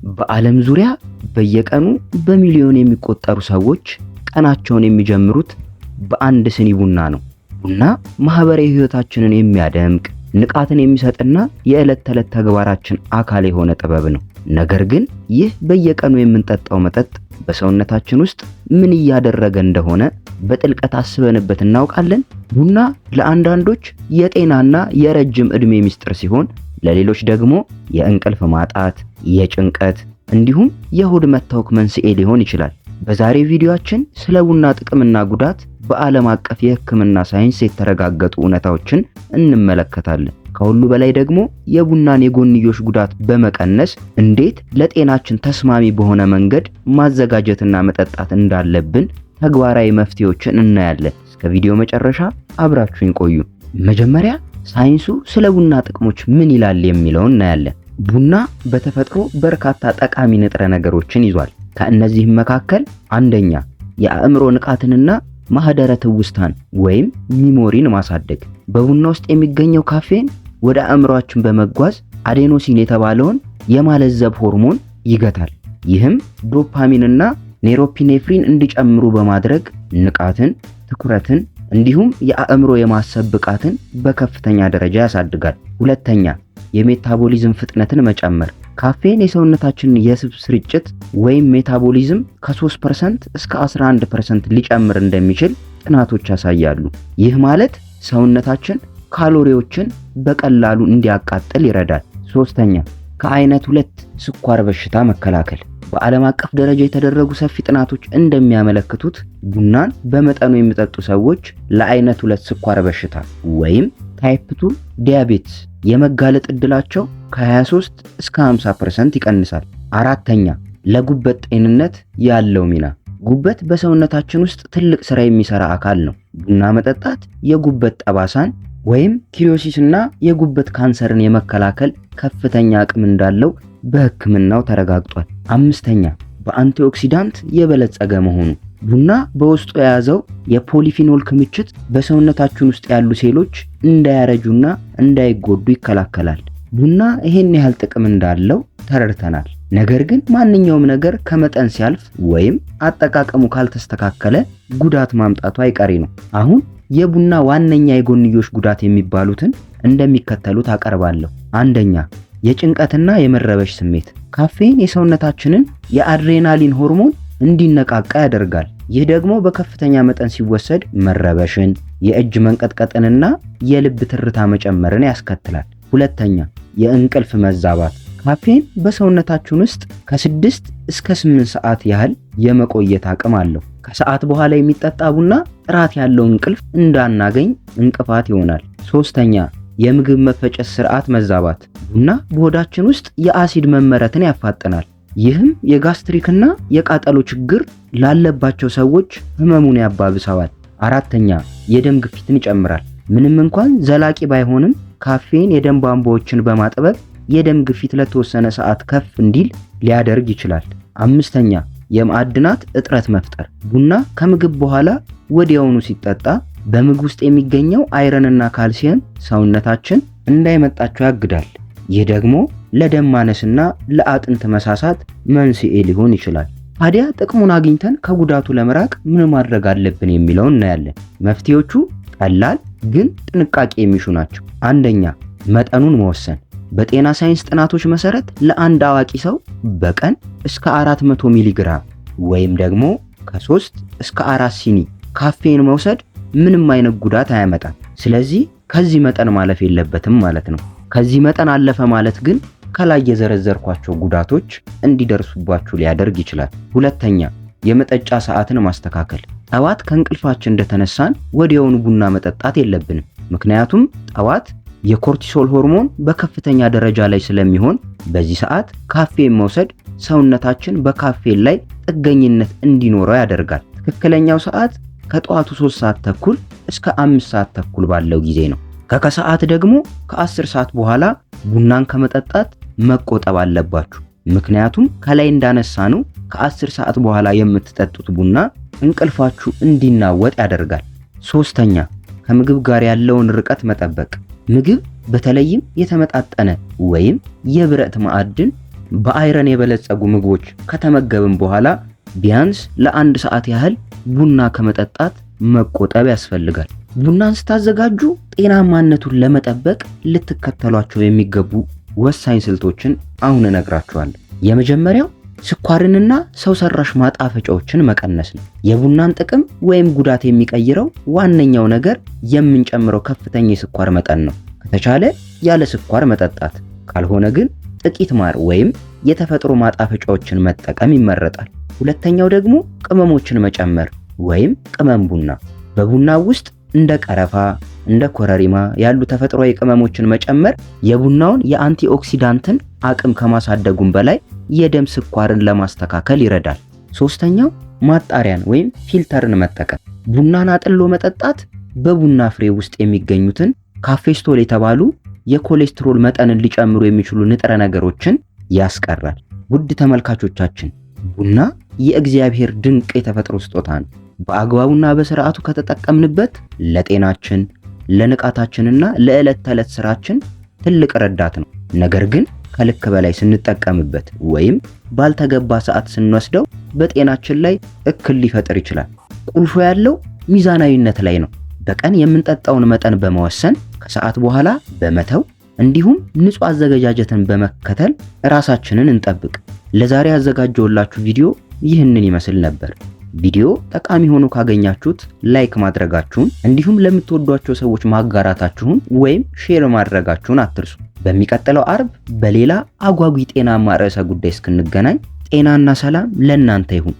በዓለም ዙሪያ በየቀኑ በሚሊዮን የሚቆጠሩ ሰዎች ቀናቸውን የሚጀምሩት በአንድ ስኒ ቡና ነው። ቡና ማህበራዊ ህይወታችንን የሚያደምቅ ንቃትን የሚሰጥና የዕለት ተዕለት ተግባራችን አካል የሆነ ጥበብ ነው። ነገር ግን ይህ በየቀኑ የምንጠጣው መጠጥ በሰውነታችን ውስጥ ምን እያደረገ እንደሆነ በጥልቀት አስበንበት እናውቃለን? ቡና ለአንዳንዶች የጤናና የረጅም ዕድሜ ሚስጥር ሲሆን፣ ለሌሎች ደግሞ የእንቅልፍ ማጣት፣ የጭንቀት እንዲሁም የሆድ መታወክ መንስኤ ሊሆን ይችላል። በዛሬ ቪዲዮአችን ስለ ቡና ጥቅምና ጉዳት በዓለም አቀፍ የሕክምና ሳይንስ የተረጋገጡ እውነታዎችን እንመለከታለን። ከሁሉ በላይ ደግሞ የቡናን የጎንዮሽ ጉዳት በመቀነስ እንዴት ለጤናችን ተስማሚ በሆነ መንገድ ማዘጋጀትና መጠጣት እንዳለብን ተግባራዊ መፍትሄዎችን እናያለን። እስከ ቪዲዮ መጨረሻ አብራችሁን ቆዩ። መጀመሪያ ሳይንሱ ስለ ቡና ጥቅሞች ምን ይላል የሚለውን እናያለን። ቡና በተፈጥሮ በርካታ ጠቃሚ ንጥረ ነገሮችን ይዟል። ከእነዚህም መካከል አንደኛ የአእምሮ ንቃትንና ማህደረ ትውስታን ወይም ሚሞሪን ማሳደግ። በቡና ውስጥ የሚገኘው ካፌን ወደ አእምሮአችን በመጓዝ አዴኖሲን የተባለውን የማለዘብ ሆርሞን ይገታል። ይህም ዶፓሚንና ኔሮፒኔፍሪን እንዲጨምሩ በማድረግ ንቃትን፣ ትኩረትን እንዲሁም የአእምሮ የማሰብ ብቃትን በከፍተኛ ደረጃ ያሳድጋል። ሁለተኛ የሜታቦሊዝም ፍጥነትን መጨመር። ካፌን የሰውነታችንን የስብ ስርጭት ወይም ሜታቦሊዝም ከ3% እስከ 11% ሊጨምር እንደሚችል ጥናቶች ያሳያሉ። ይህ ማለት ሰውነታችን ካሎሪዎችን በቀላሉ እንዲያቃጥል ይረዳል። ሶስተኛ ከአይነት 2 ስኳር በሽታ መከላከል። በዓለም አቀፍ ደረጃ የተደረጉ ሰፊ ጥናቶች እንደሚያመለክቱት ቡናን በመጠኑ የሚጠጡ ሰዎች ለአይነት 2 ስኳር በሽታ ወይም ታይፕ 2 ዲያቤትስ የመጋለጥ ዕድላቸው ከ23 እስከ 50% ይቀንሳል። አራተኛ ለጉበት ጤንነት ያለው ሚና። ጉበት በሰውነታችን ውስጥ ትልቅ ስራ የሚሰራ አካል ነው። ቡና መጠጣት የጉበት ጠባሳን ወይም ኪሪዮሲስና የጉበት ካንሰርን የመከላከል ከፍተኛ አቅም እንዳለው በሕክምናው ተረጋግጧል። አምስተኛ በአንቲኦክሲዳንት የበለጸገ መሆኑ። ቡና በውስጡ የያዘው የፖሊፊኖል ክምችት በሰውነታችን ውስጥ ያሉ ሴሎች እንዳያረጁና እንዳይጎዱ ይከላከላል። ቡና ይሄን ያህል ጥቅም እንዳለው ተረድተናል። ነገር ግን ማንኛውም ነገር ከመጠን ሲያልፍ ወይም አጠቃቀሙ ካልተስተካከለ ጉዳት ማምጣቱ አይቀሬ ነው። አሁን የቡና ዋነኛ የጎንዮሽ ጉዳት የሚባሉትን እንደሚከተሉት አቀርባለሁ። አንደኛ የጭንቀትና የመረበሽ ስሜት። ካፌን የሰውነታችንን የአድሬናሊን ሆርሞን እንዲነቃቃ ያደርጋል። ይህ ደግሞ በከፍተኛ መጠን ሲወሰድ መረበሽን፣ የእጅ መንቀጥቀጥንና የልብ ትርታ መጨመርን ያስከትላል። ሁለተኛ የእንቅልፍ መዛባት። ካፌን በሰውነታችን ውስጥ ከ6 እስከ 8 ሰዓት ያህል የመቆየት አቅም አለው። ከሰዓት በኋላ የሚጠጣ ቡና ጥራት ያለው እንቅልፍ እንዳናገኝ እንቅፋት ይሆናል። ሶስተኛ የምግብ መፈጨት ስርዓት መዛባት። ቡና በሆዳችን ውስጥ የአሲድ መመረትን ያፋጥናል። ይህም የጋስትሪክና የቃጠሎ ችግር ላለባቸው ሰዎች ህመሙን ያባብሰዋል። አራተኛ የደም ግፊትን ይጨምራል። ምንም እንኳን ዘላቂ ባይሆንም ካፌን የደም ቧንቧዎችን በማጥበብ የደም ግፊት ለተወሰነ ሰዓት ከፍ እንዲል ሊያደርግ ይችላል። አምስተኛ የማዕድናት እጥረት መፍጠር። ቡና ከምግብ በኋላ ወዲያውኑ ሲጠጣ በምግብ ውስጥ የሚገኘው አይረንና ካልሲየም ሰውነታችን እንዳይመጣቸው ያግዳል። ይህ ደግሞ ለደም ማነስና ለአጥንት መሳሳት መንስኤ ሊሆን ይችላል። ታዲያ ጥቅሙን አግኝተን ከጉዳቱ ለመራቅ ምን ማድረግ አለብን የሚለውን እናያለን። መፍትሄዎቹ ቀላል ግን ጥንቃቄ የሚሹ ናቸው። አንደኛ መጠኑን መወሰን። በጤና ሳይንስ ጥናቶች መሰረት ለአንድ አዋቂ ሰው በቀን እስከ 400 ሚሊግራም ወይም ደግሞ ከ3 እስከ 4 ሲኒ ካፌን መውሰድ ምንም አይነት ጉዳት አያመጣም። ስለዚህ ከዚህ መጠን ማለፍ የለበትም ማለት ነው። ከዚህ መጠን አለፈ ማለት ግን ከላይ የዘረዘርኳቸው ጉዳቶች እንዲደርሱባችሁ ሊያደርግ ይችላል። ሁለተኛ የመጠጫ ሰዓትን ማስተካከል። ጠዋት ከእንቅልፋችን እንደተነሳን ወዲያውኑ ቡና መጠጣት የለብንም። ምክንያቱም ጠዋት የኮርቲሶል ሆርሞን በከፍተኛ ደረጃ ላይ ስለሚሆን በዚህ ሰዓት ካፌን መውሰድ ሰውነታችን በካፌን ላይ ጥገኝነት እንዲኖረው ያደርጋል። ትክክለኛው ሰዓት ከጠዋቱ 3 ሰዓት ተኩል እስከ 5 ሰዓት ተኩል ባለው ጊዜ ነው። ከከሰዓት ደግሞ ከ10 ሰዓት በኋላ ቡናን ከመጠጣት መቆጠብ አለባችሁ። ምክንያቱም ከላይ እንዳነሳነው ከ10 ሰዓት በኋላ የምትጠጡት ቡና እንቅልፋችሁ እንዲናወጥ ያደርጋል። ሶስተኛ ከምግብ ጋር ያለውን ርቀት መጠበቅ። ምግብ በተለይም የተመጣጠነ ወይም የብረት ማዕድን በአይረን የበለጸጉ ምግቦች ከተመገብን በኋላ ቢያንስ ለ1 ሰዓት ያህል ቡና ከመጠጣት መቆጠብ ያስፈልጋል። ቡናን ስታዘጋጁ ጤናማነቱን ለመጠበቅ ልትከተሏቸው የሚገቡ ወሳኝ ስልቶችን አሁን እነግራችኋለሁ። የመጀመሪያው ስኳርንና ሰው ሰራሽ ማጣፈጫዎችን መቀነስ ነው። የቡናን ጥቅም ወይም ጉዳት የሚቀይረው ዋነኛው ነገር የምንጨምረው ከፍተኛ የስኳር መጠን ነው። ከተቻለ ያለ ስኳር መጠጣት፣ ካልሆነ ግን ጥቂት ማር ወይም የተፈጥሮ ማጣፈጫዎችን መጠቀም ይመረጣል። ሁለተኛው ደግሞ ቅመሞችን መጨመር ወይም ቅመም ቡና። በቡና ውስጥ እንደ ቀረፋ፣ እንደ ኮረሪማ ያሉ ተፈጥሯዊ ቅመሞችን መጨመር የቡናውን የአንቲኦክሲዳንትን አቅም ከማሳደጉም በላይ የደም ስኳርን ለማስተካከል ይረዳል። ሶስተኛው ማጣሪያን ወይም ፊልተርን መጠቀም። ቡናን አጥሎ መጠጣት በቡና ፍሬ ውስጥ የሚገኙትን ካፌስቶል የተባሉ የኮሌስትሮል መጠንን ሊጨምሩ የሚችሉ ንጥረ ነገሮችን ያስቀራል። ውድ ተመልካቾቻችን ቡና የእግዚአብሔር ድንቅ የተፈጥሮ ስጦታ ነው። በአግባቡና በስርዓቱ ከተጠቀምንበት ለጤናችን፣ ለንቃታችንና ለዕለት ተዕለት ስራችን ትልቅ ረዳት ነው። ነገር ግን ከልክ በላይ ስንጠቀምበት ወይም ባልተገባ ሰዓት ስንወስደው በጤናችን ላይ እክል ሊፈጥር ይችላል። ቁልፉ ያለው ሚዛናዊነት ላይ ነው። በቀን የምንጠጣውን መጠን በመወሰን ከሰዓት በኋላ በመተው እንዲሁም ንጹህ አዘገጃጀትን በመከተል ራሳችንን እንጠብቅ። ለዛሬ ያዘጋጀውላችሁ ቪዲዮ ይህንን ይመስል ነበር። ቪዲዮ ጠቃሚ ሆኖ ካገኛችሁት ላይክ ማድረጋችሁን እንዲሁም ለምትወዷቸው ሰዎች ማጋራታችሁን ወይም ሼር ማድረጋችሁን አትርሱ። በሚቀጥለው አርብ በሌላ አጓጊ ጤናማ ርዕሰ ጉዳይ እስክንገናኝ ጤናና ሰላም ለእናንተ ይሁን።